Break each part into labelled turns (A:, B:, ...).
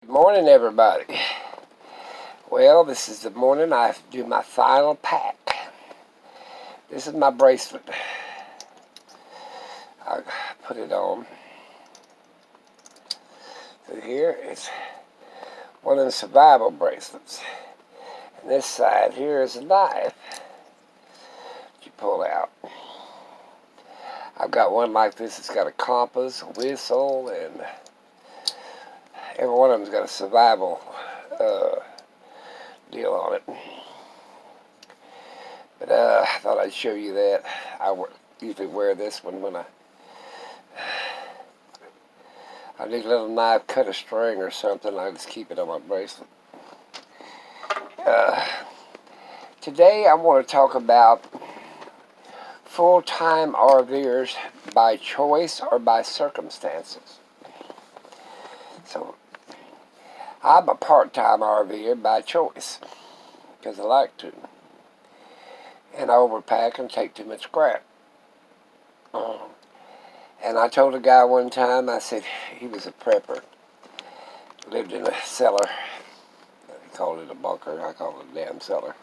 A: Good morning, everybody. Well, this is the morning I do my final pack. This is my bracelet. I put it on. So here is one of the survival bracelets. And this side here is a knife that you pull out. I've got one like this. It's got a compass, a whistle, and every one of them's got a survival deal on it. But I thought I'd show you that. I usually wear this one when I need a little knife, cut a string or something. I just keep it on my bracelet. Today I want to talk about full-time RVers by choice or by circumstances. So I'm a part-time RVer by choice because I like to. And I overpack and take too much crap. And I told a guy one time, I said, he was a prepper, lived in a cellar. He called it a bunker. I called it a damn cellar.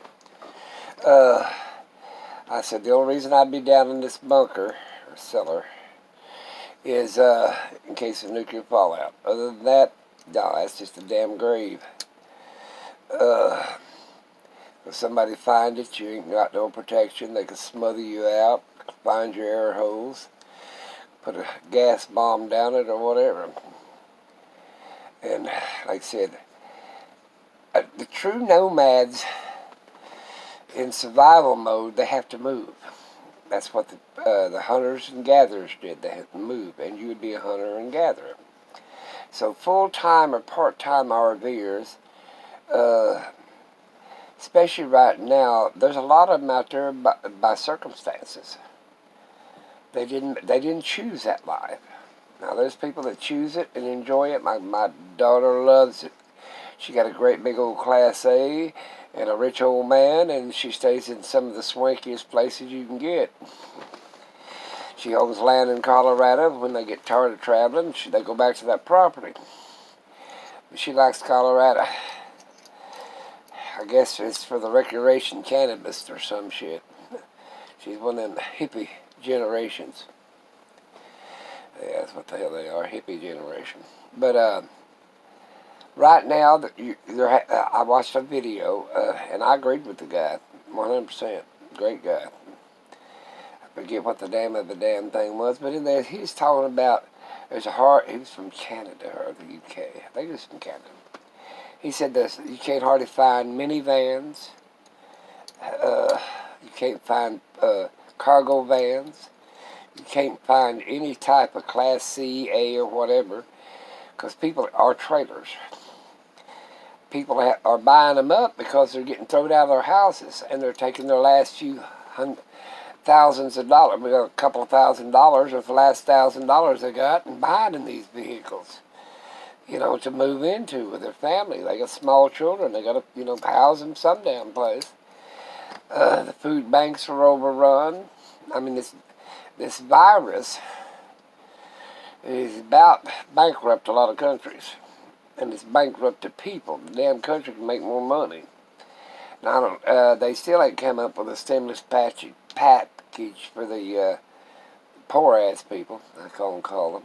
A: I said, the only reason I'd be down in this bunker, or cellar, is in case of nuclear fallout. Other than that, no, that's just a damn grave. If somebody find it, you ain't got no protection. They could smother you out, find your air holes, put a gas bomb down it or whatever. And like I said, the true nomads in survival mode, they have to move. That's what the hunters and gatherers did. They had to move, and you would be a hunter and gatherer. So full-time or part-time RVers, especially right now, there's a lot of them out there by circumstances. They didn't choose that life. Now there's people that choose it and enjoy it. My daughter loves it. She got a great big old Class A and a rich old man, and she stays in some of the swankiest places you can get. She owns land in Colorado. When they get tired of traveling, they go back to that property. But she likes Colorado. I guess it's for the recreation cannabis or some shit. She's one of them hippie generations. Yeah, that's what the hell they are, hippie generation. But right now, I watched a video, and I agreed with the guy, 100%. Great guy. I forget what the name of the damn thing was, but in there, he's talking about, he was from Canada or the UK. I think he was from Canada. He said this, you can't hardly find minivans. You can't find cargo vans. You can't find any type of Class C, A, or whatever, because people are trailers. People are buying them up because they're getting thrown out of their houses, and they're taking their last few thousands of dollars, we got a couple of $1,000s of the last $1,000 they got, and buying in these vehicles, to move into with their family. They got small children. They got to, house them some damn place. The food banks are overrun. I mean, this virus is about bankrupt a lot of countries, and it's bankrupt to people. The damn country can make more money. Now, they still ain't come up with a stimulus package for the poor-ass people, I call them.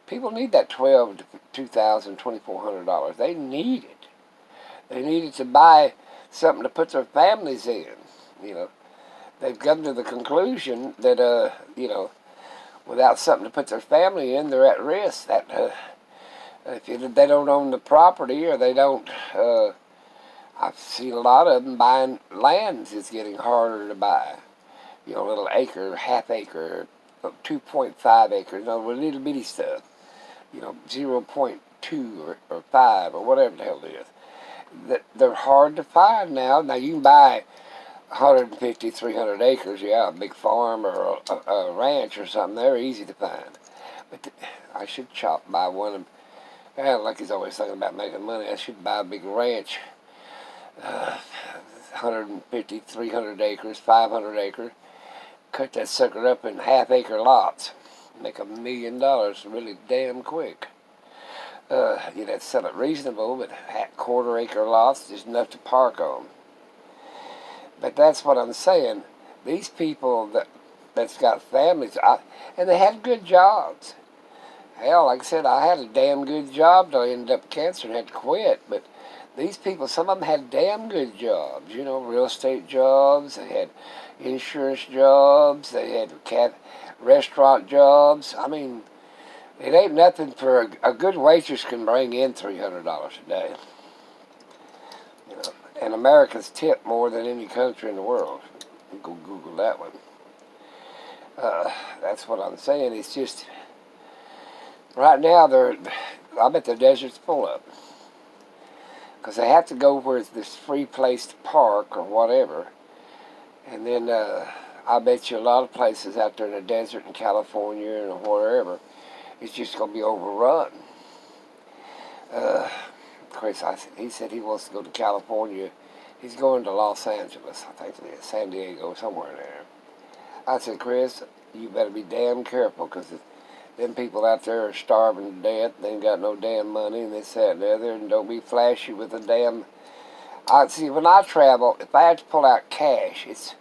A: People need that $1,200 to $2,000, $2,400. They need it. They need it to buy something to put their families in. They've come to the conclusion that, without something to put their family in, they're at risk. That if they don't own the property or they don't, I've seen a lot of them buying lands. It's getting harder to buy. Little acre, half acre, 2.5 acres, little bitty stuff. 0.2 or 5 or whatever the hell it is. They're hard to find now. Now you can buy 150, 300 acres, a big farm or a ranch or something. They're easy to find. But I should buy one of them. Like he's always thinking about making money, I should buy a big ranch. 150, 300 acres, 500 acres. Cut that sucker up in half-acre lots. Make $1 million really damn quick. You'd have to sell it reasonable, but quarter-acre lots is enough to park on. But that's what I'm saying. These people that's got families, and they had good jobs. Hell, like I said, I had a damn good job till I ended up with cancer and had to quit. But these people, some of them had damn good jobs. You know, real estate jobs. They had insurance jobs. They had restaurant jobs. I mean, it ain't nothing for a good waitress can bring in $300 a day. You know, and Americans tip more than any country in the world. You go Google that one. That's what I'm saying. It's just right now I bet the desert's full up because they have to go where it's this free place to park or whatever, and then I bet you a lot of places out there in the desert in California and wherever, it's just going to be overrun. Of course, he said he wants to go to California. He's going to Los Angeles, I think it is, San Diego, somewhere there. I said, Chris, you better be damn careful because them people out there are starving to death. They ain't got no damn money, and this, that, and the other, and don't be flashy with the damn... See, when I travel, if I have to pull out cash, it's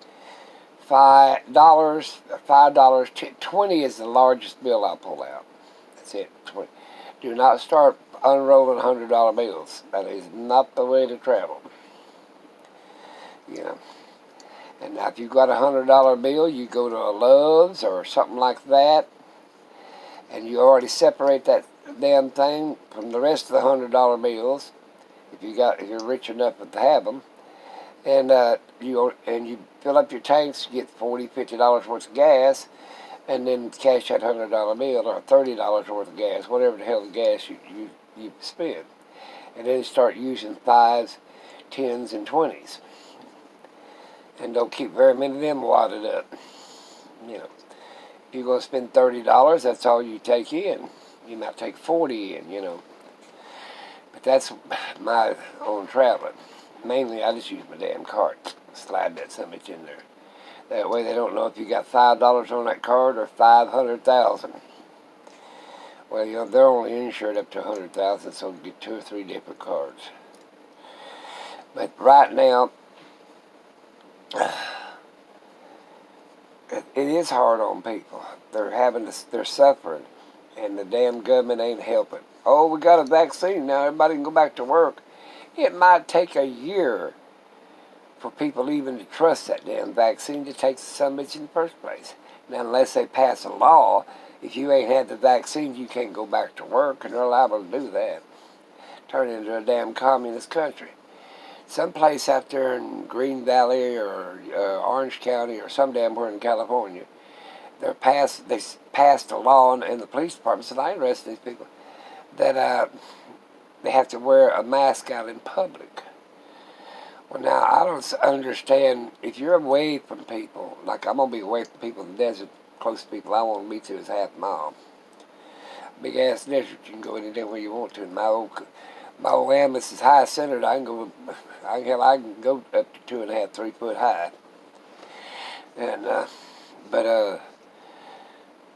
A: $5, 20 is the largest bill I pull out. That's it, 20. Do not start unrolling $100 bills. That is not the way to travel. You know. And now if you've got a $100 bill, you go to a Love's or something like that, and you already separate that damn thing from the rest of the $100 bills, if you're rich enough to have them, and you fill up your tanks, you get $40, $50 worth of gas, and then cash that $100 bill or $30 worth of gas, whatever the hell the gas you spend, and then start using 5s, 10s, and 20s. And don't keep very many of them wadded up. You know, if you're going to spend $30, that's all you take in. You might take 40 in, you know. But that's my own traveling. Mainly, I just use my damn card. Slide that summit in there. That way they don't know if you got $5 on that card or 500,000. Well, you know, they're only insured up to 100,000, so you get 2 or 3 different cards. But right now, it is hard on people. They're suffering, and the damn government ain't helping. Oh, we got a vaccine now. Everybody can go back to work. It might take a year for people even to trust that damn vaccine to take some bitch in the first place. Now, unless they pass a law, if you ain't had the vaccine, you can't go back to work, and they're liable to do that. Turn it into a damn communist country. Someplace out there in Green Valley or Orange County or some damn where in California, they passed a law, and the police department said, I ain't arresting these people, that they have to wear a mask out in public. Well, now, I don't understand, if you're away from people, like I'm going to be away from people in the desert, close to people I want to meet to is half a mile. Big-ass desert, you can go anywhere you want to. My old ambulance is high-centered. I can go up to 2.5, 3 foot high. And, but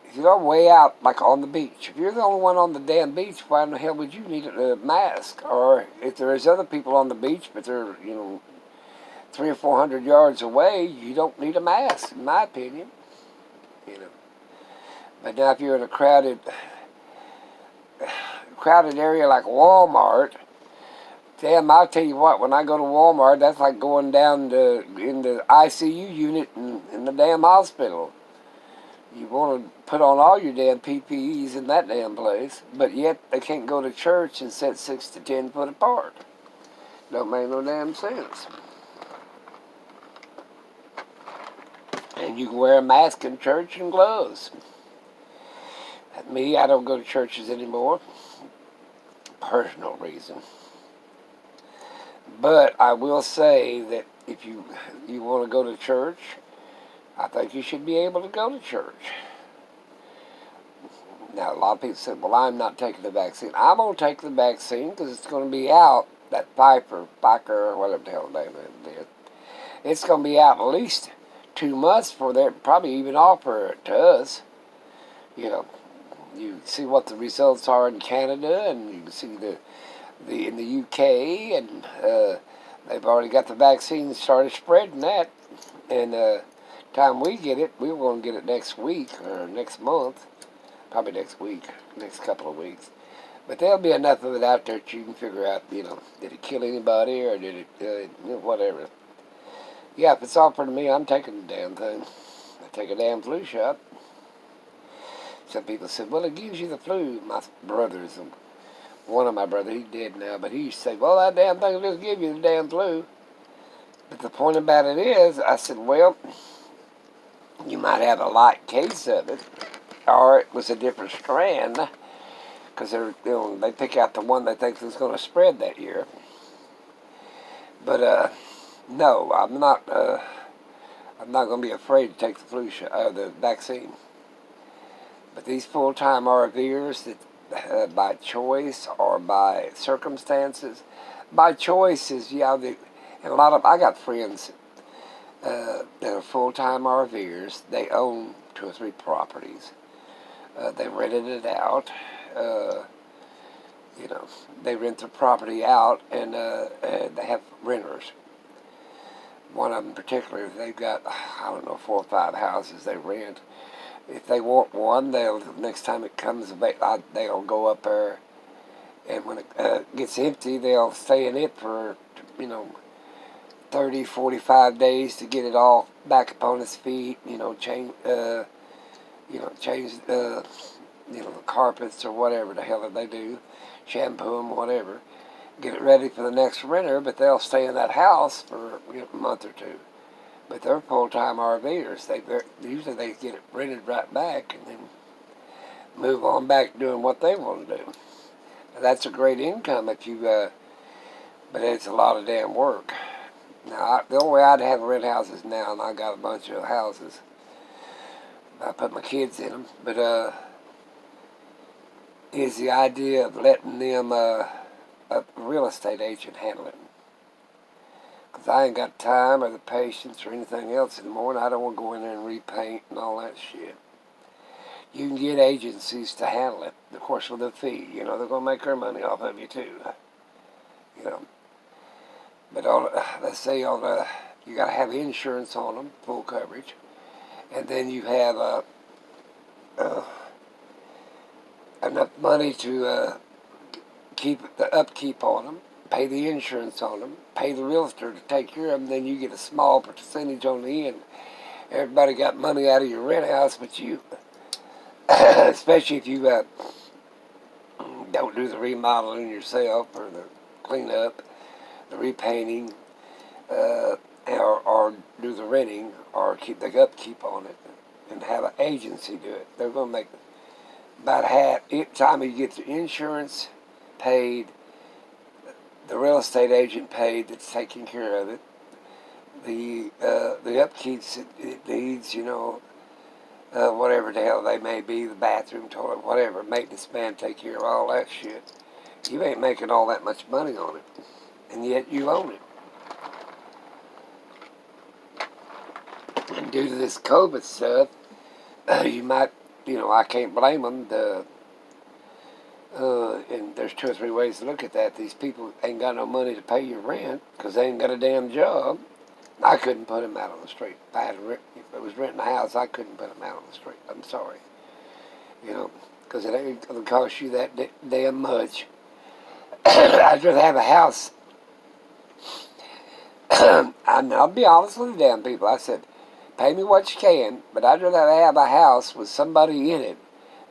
A: if you're way out, like on the beach, if you're the only one on the damn beach, why in the hell would you need a mask? Or if there's other people on the beach, but they're, 300 or 400 yards away, you don't need a mask, in my opinion. But now if you're in a crowded area like Walmart, damn, I'll tell you what, when I go to Walmart, that's like going down in the ICU unit in the damn hospital. You want to put on all your damn PPEs in that damn place, but yet they can't go to church and sit 6 to 10 foot apart. Don't make no damn sense. And you can wear a mask in church and gloves. Me, I don't go to churches anymore. Personal reason. But I will say that if you want to go to church, I think you should be able to go to church. Now, a lot of people say, well, I'm not taking the vaccine. I'm going to take the vaccine because it's going to be out, that Pfizer, or whatever the hell the name of it is. It's going to be out at least 2 months before they probably even offer it to us. You see what the results are in Canada, and you can see the in the UK, and they've already got the vaccine started spreading that. And time we get it, we're going to get it next week or next month, probably next week, next couple of weeks. But there'll be enough of it out there that you can figure out, did it kill anybody or did it, whatever. Yeah, if it's offered to me, I'm taking the damn thing. I take a damn flu shot. Some people said, well, it gives you the flu. My brothers, one of my brothers, he's dead now, but he used to say, well, that damn thing will just give you the damn flu. But the point about it is, I said, well, you might have a light case of it, or it was a different strand, because they pick out the one they think is going to spread that year. But no, I'm not going to be afraid to take the flu shot, the vaccine. But these full-time RVers that by choice or by circumstances, by choice is and a lot of I got friends that are full-time RVers. They own 2 or 3 properties. They rented it out. They rent the property out, and they have renters. One of them particularly, they've got, 4 or 5 houses they rent. If they want one, next time it comes, they'll go up there, and when it gets empty, they'll stay in it for, 30, 45 days to get it all back up on its feet, change the carpets or whatever the hell that they do, shampoo them, whatever, get it ready for the next renter, but they'll stay in that house for a month or 2. But they're full-time RVers. Usually they get it rented right back and then move on back to doing what they want to do. Now, that's a great income if you, but it's a lot of damn work. Now, the only way I'd have rent houses now, and I got a bunch of houses, I put my kids in them, but is the idea of letting them, a real estate agent handle it. Because I ain't got time or the patience or anything else anymore, and I don't want to go in there and repaint and all that shit. You can get agencies to handle it, of course, with a fee. They're going to make their money off of you, too. But let's say you got to have insurance on them, full coverage, and then you have enough money to keep the upkeep on them, pay the insurance on them, pay the realtor to take care of them, then you get a small percentage on the end. Everybody got money out of your rent house, but you, especially if you don't do the remodeling yourself or the cleanup, the repainting, or do the renting, or keep the upkeep on it, and have an agency do it. They're going to make about half. Each time you get the insurance paid, the real estate agent paid that's taking care of it, the upkeeps it needs, whatever the hell they may be, the bathroom, toilet, whatever, maintenance man take care of all that shit. You ain't making all that much money on it, and yet you own it. And due to this COVID stuff, you might, I can't blame them. And there's 2 or 3 ways to look at that. These people ain't got no money to pay your rent because they ain't got a damn job. I couldn't put them out on the street. If I was renting a house, I couldn't put them out on the street. I'm sorry. Because it ain't going to cost you that damn much. I'd rather have a house. I'll be honest with the damn people. I said, pay me what you can, but I'd rather have a house with somebody in it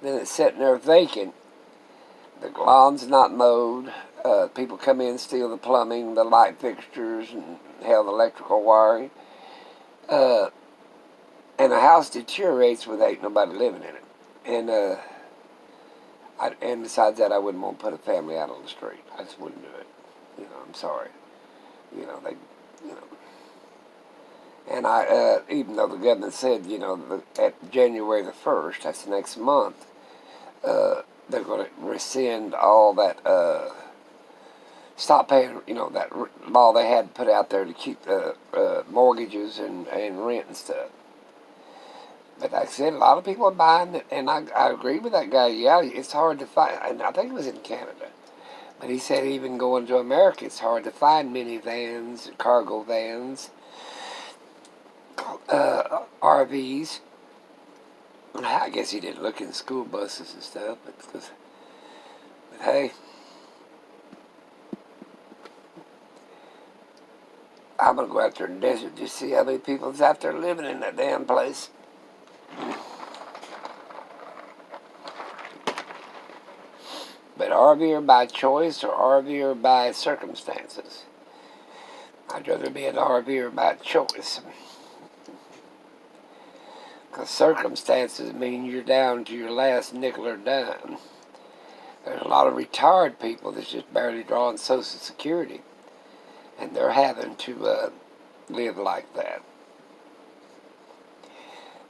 A: than it's sitting there vacant. The lawn's not mowed. People come in, steal the plumbing, the light fixtures, and hell, the electrical wiring. And the house deteriorates with ain't nobody living in it. And besides that, I wouldn't want to put a family out on the street. I just wouldn't do it. I'm sorry. And even though the government said, at January the 1st, that's next month, they're going to rescind all that, stop paying, that law they had put out there to keep mortgages and rent and stuff. But like I said, a lot of people are buying it, and I agree with that guy. Yeah, it's hard to find, and I think it was in Canada. But he said even going to America, it's hard to find minivans, cargo vans, RVs. I guess he didn't look in school buses and stuff, but hey, I'm going to go out there in the desert just see how many people's out there living in that damn place. But RVer by choice or RVer by circumstances? I'd rather be an RVer by choice. Because circumstances mean you're down to your last nickel or dime. There's a lot of retired people that's just barely drawing Social Security. And they're having to live like that.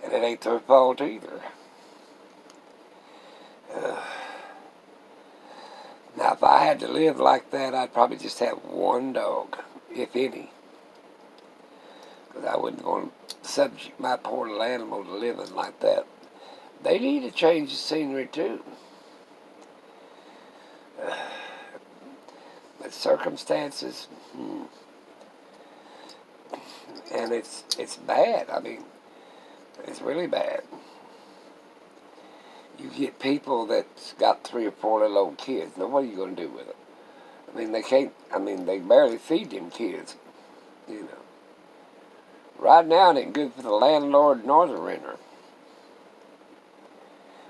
A: And it ain't their fault either. Now, if I had to live like that, I'd probably just have one dog, if any. Because I wouldn't want to subject my poor little animal to living like that. They need to change the scenery, too. But circumstances, and it's bad. I mean, it's really bad. You get people that's got 3 or 4 little old kids. Now, what are you going to do with them? I mean, they can't. I mean, they barely feed them kids. You know. Right now, it ain't good for the landlord nor the renter.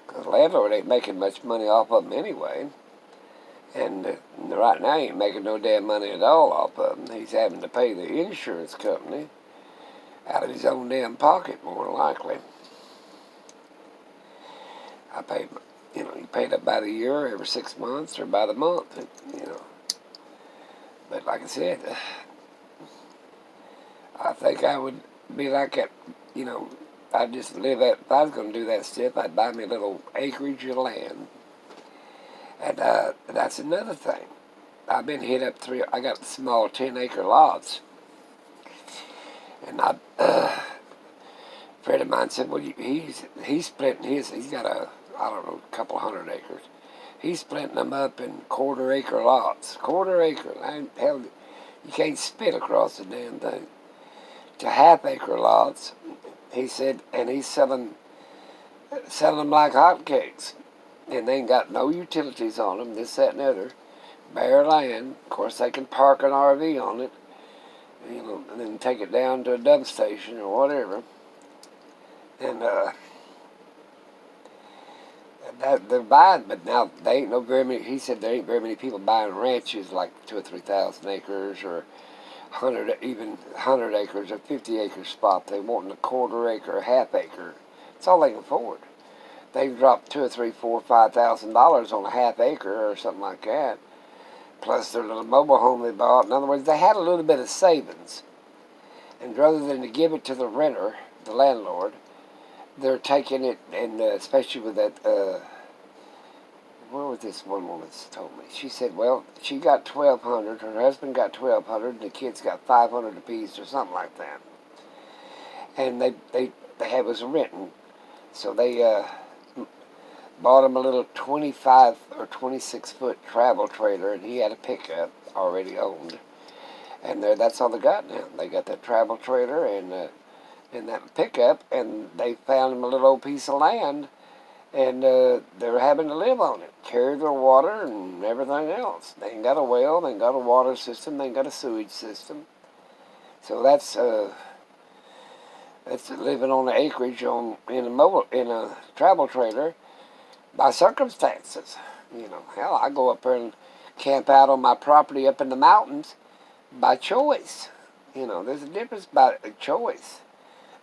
A: Because the landlord ain't making much money off of them anyway. And right now, he ain't making no damn money at all off of them. He's having to pay the insurance company out of his own damn pocket, more than likely. I paid, you paid up by the year, every 6 months, or by the month, But like I said, I think I would be like that, I'd just live at, if I was going to do that stuff, I'd buy me a little acreage of land. And that's another thing. I've been hit up I got small 10-acre lots. And a friend of mine said, well, he's splitting he's got a couple 100 acres. He's splitting them up in quarter-acre lots. Quarter-acre. Hell, you can't spit across the damn thing. To half-acre lots, he said, and he's selling them like hotcakes. And they ain't got no utilities on them, this, that, and the other. Bare land. Of course, they can park an RV on it, and then take it down to a dump station or whatever. And they're buying, but now they ain't no very many. He said there ain't very many people buying ranches like 2,000 or 3,000 acres or 100 acres or 50 acre spot. They want a quarter acre, half acre. That's all they can afford. They've dropped $2,000 or $3,000, $4,000, $5,000 on a half acre or something like that. Plus their little mobile home they bought. In other words, they had a little bit of savings, and rather than to give it to the renter, the landlord, they're taking it, and especially with that, what was this one woman told me? She said, well, she got $1,200, her husband got $1,200, and the kids got $500 apiece or something like that. And they was renting, so they bought him a little 25 or 26 foot travel trailer, and he had a pickup already owned. And that's all they got now. They got that travel trailer and that pickup, and they found him a little old piece of land, and they're having to live on it, carry their water and everything else. They ain't got a well, they ain't got a water system, they ain't got a sewage system. So that's living on the acreage in a travel trailer by circumstances. Hell, I go up there and camp out on my property up in the mountains by choice. There's a difference by a choice.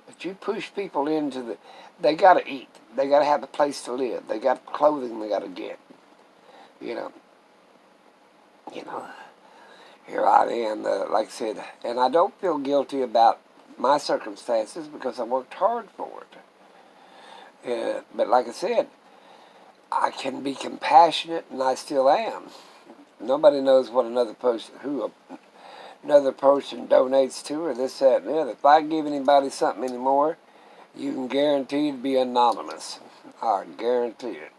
A: But you push people into they got to eat. They got to have a place to live. They got clothing they got to get. Here I am, like I said, and I don't feel guilty about my circumstances because I worked hard for it. But like I said, I can be compassionate, and I still am. Nobody knows what another person donates to, or this, that, and the other. If I give anybody something anymore, You can guarantee to be anonymous. I guarantee it.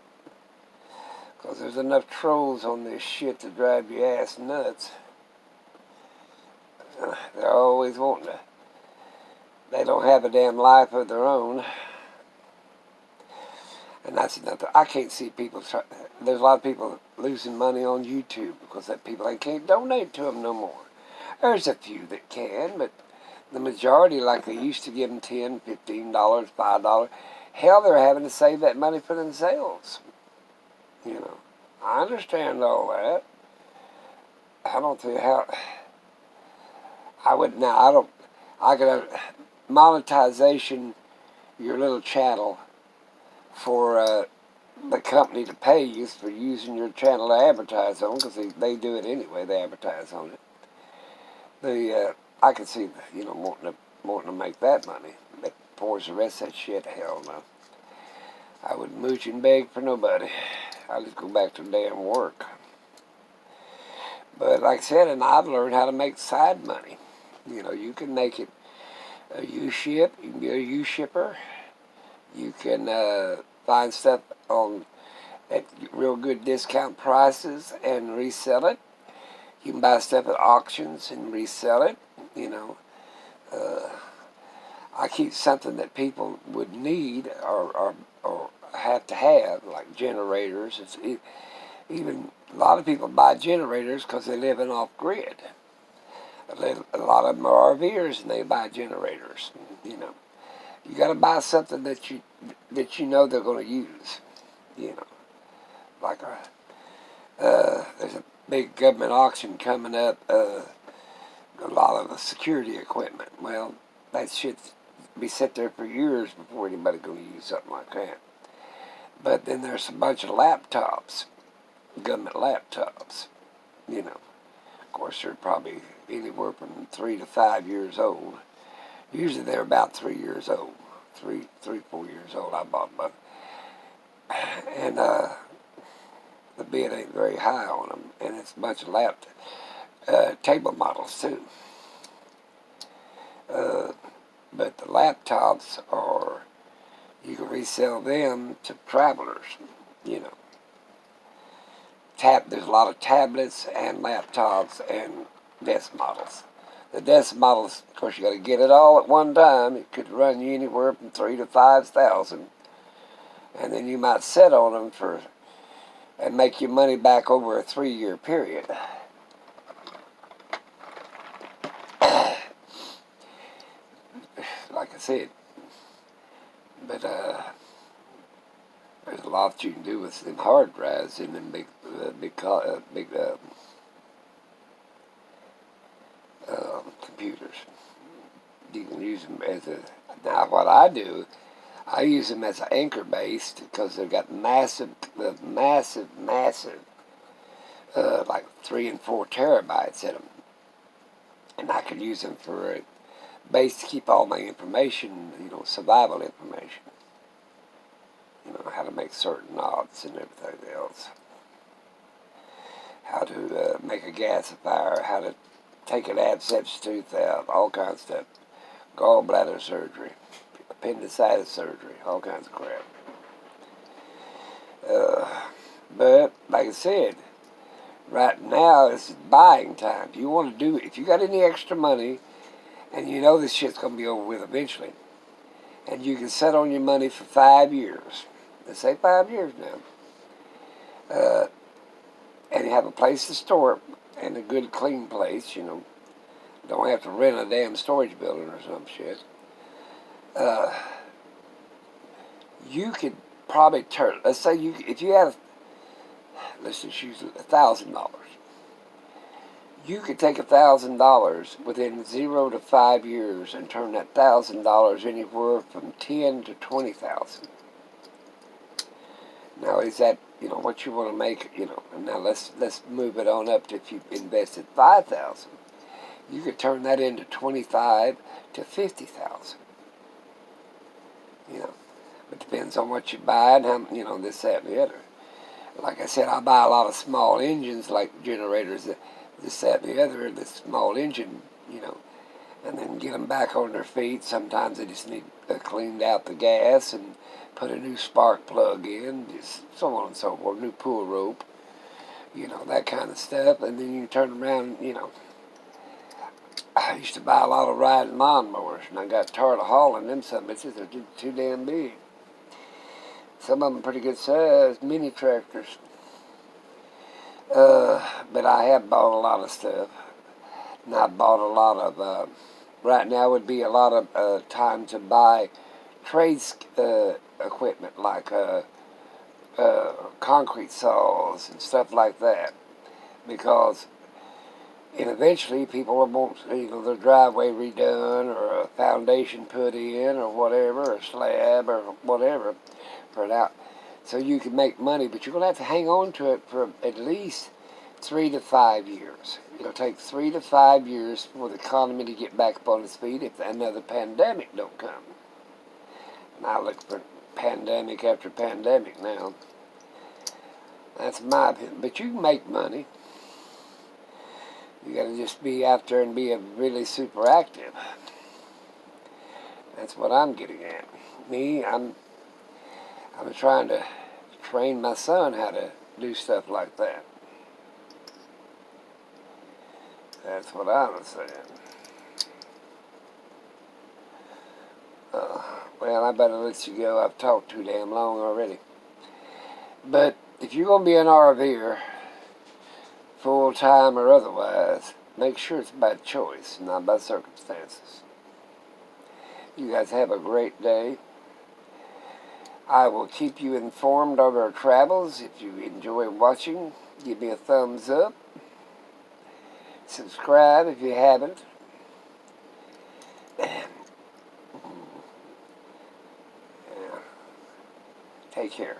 A: Because there's enough trolls on this shit to drive your ass nuts. They're always wanting to. They don't have a damn life of their own. And that's nothing. I can't see people try. There's a lot of people losing money on YouTube because that people they can't donate to them no more. There's a few that can, but the majority, like they used to give them $10, $15, $5. Hell, they're having to save that money for themselves. You know, I understand all that. I don't see how. I would now. I don't. I could monetization your little channel for the company to pay you for using your channel to advertise on, because they do it anyway. They advertise on it. I can see, wanting to make that money. But pours the rest of that shit, hell no. I wouldn't mooch and beg for nobody. I'll just go back to damn work. But like I said, and I've learned how to make side money. You can make it a U-ship. You can be a U-shipper. You can find stuff at real good discount prices and resell it. You can buy stuff at auctions and resell it. I keep something that people would need or have to have, like generators. Even a lot of people buy generators because they're living off grid. A lot of them are RVers and they buy generators. You got to buy something that you know they're going to use. Like there's a big government auction coming up. A lot of the security equipment. Well, that should be set there for years before anybody's going to use something like that. But then there's a bunch of laptops, government laptops. Of course, they're probably anywhere from 3 to 5 years old. Usually they're about 3 years old. 4 years old. I bought one. And the bid ain't very high on them. And it's a bunch of table models too. But the laptops you can resell them to travelers, There's a lot of tablets and laptops and desk models. The desk models, of course, you got to get it all at one time. It could run you anywhere from $3,000 to $5,000, and then you might sit on them and make your money back over a 3-year period. Like I said, but there's a lot you can do with them hard drives in them big computers. You can use them now what I do, I use them as an anchor base because they've got massive, like 3 and 4 terabytes in them. And I can use them for a base to keep all my information, survival information. How to make certain knots and everything else. How to make a gasifier, how to take an abscess tooth out, all kinds of stuff. Gallbladder surgery, appendicitis surgery, all kinds of crap. But, like I said, right now it's buying time. If you got any extra money, and you know this shit's going to be over with eventually, and you can sit on your money for 5 years, let's say 5 years now, and you have a place to store it, and a good clean place, don't have to rent a damn storage building or some shit, you could probably turn, let's say if you have, let's just use $1,000, you could take $1,000 within 0 to 5 years and turn that $1,000 anywhere from 10 to 20,000. Now, is that what you want to make? And now let's move it on up to if you invested 5,000, you could turn that into 25 to 50,000. It depends on what you buy and how this, that, and the other. Like I said, I buy a lot of small engines like generators. This, that, and the other, this small engine, and then get them back on their feet. Sometimes they just need cleaned out the gas and put a new spark plug in, just so on and so forth, new pull rope, that kind of stuff. And then you turn around, I used to buy a lot of riding lawnmowers, and I got tired of hauling them. Some bitches are too damn big. Some of them pretty good size, mini tractors. But I have bought a lot of stuff. And I bought a lot of, right now would be a lot of time to buy trades equipment like concrete saws and stuff like that. Because eventually people will want their driveway redone or a foundation put in or whatever, or a slab or whatever for it out. So you can make money, but you're going to have to hang on to it for at least 3 to 5 years. It'll take 3 to 5 years for the economy to get back up on its feet if another pandemic don't come. And I look for pandemic after pandemic now. That's my opinion. But you can make money. You got to just be out there and be really super active. That's what I'm getting at. Me, I'm trying to train my son how to do stuff like that. That's what I was saying. Well, I better let you go. I've talked too damn long already. But if you're going to be an RVer, full-time or otherwise, make sure it's by choice, not by circumstances. You guys have a great day. I will keep you informed of our travels. If you enjoy watching, give me a thumbs up. Subscribe if you haven't. Yeah. Take care.